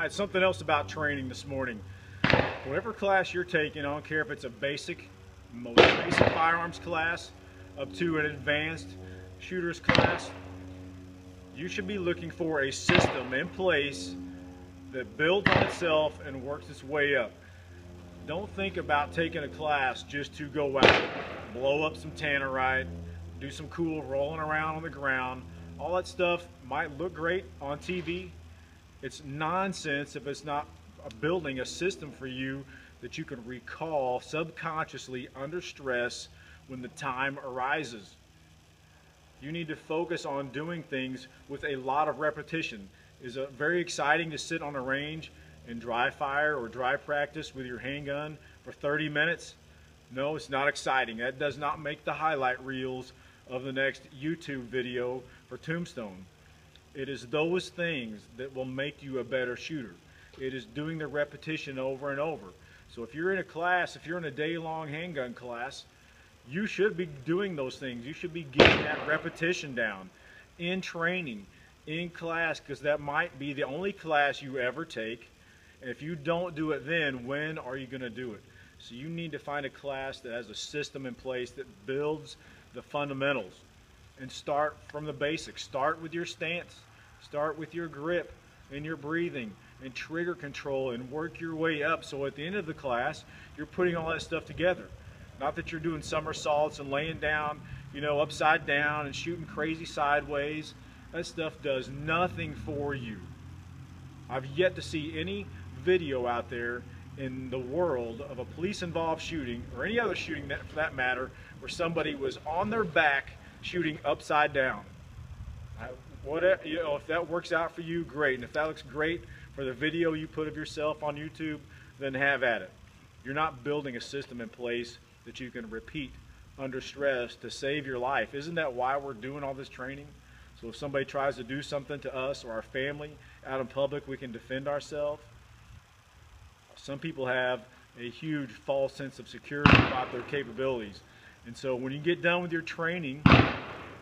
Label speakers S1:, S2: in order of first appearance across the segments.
S1: Alright, something else about training this morning. Whatever class you're taking, I don't care if it's a most basic firearms class up to an advanced shooters class, you should be looking for a system in place that builds on itself and works its way up. Don't think about taking a class just to go out, blow up some tannerite, do some cool rolling around on the ground. All that stuff might look great on TV. It's nonsense if it's not building a system for you that you can recall subconsciously under stress when the time arises. You need to focus on doing things with a lot of repetition. Is it very exciting to sit on a range and dry fire or dry practice with your handgun for 30 minutes? No, it's not exciting. That does not make the highlight reels of the next YouTube video for Tombstone. It is those things that will make you a better shooter. It is doing the repetition over and over. So if you're in a class, if you're in a day-long handgun class, you should be doing those things. You should be getting that repetition down in training, in class, because that might be the only class you ever take. And if you don't do it then, when are you going to do it? So you need to find a class that has a system in place that builds the fundamentals. And start from the basics. Start with your stance. Start with your grip and your breathing and trigger control, and work your way up so at the end of the class you're putting all that stuff together. Not that you're doing somersaults and laying down, upside down and shooting crazy sideways. That stuff does nothing for you. I've yet to see any video out there in the world of a police-involved shooting, or any other shooting for that matter, where somebody was on their back shooting upside down. If that works out for you, great. And if that looks great for the video you put of yourself on YouTube, then have at it. You're not building a system in place that you can repeat under stress to save your life. Isn't that why we're doing all this training? So if somebody tries to do something to us or our family out in public, we can defend ourselves. Some people have a huge false sense of security about their capabilities. And so when you get done with your training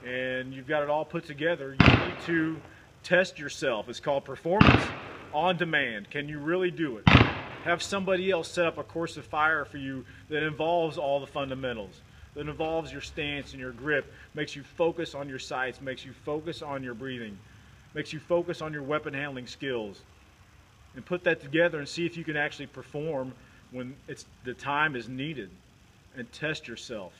S1: and you've got it all put together, you need to test yourself. It's called performance on demand. Can you really do it? Have somebody else set up a course of fire for you that involves all the fundamentals, that involves your stance and your grip, makes you focus on your sights, makes you focus on your breathing, makes you focus on your weapon handling skills. And put that together and see if you can actually perform when the time is needed, and test yourself.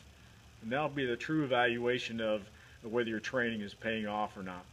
S1: And that'll be the true evaluation of whether your training is paying off or not.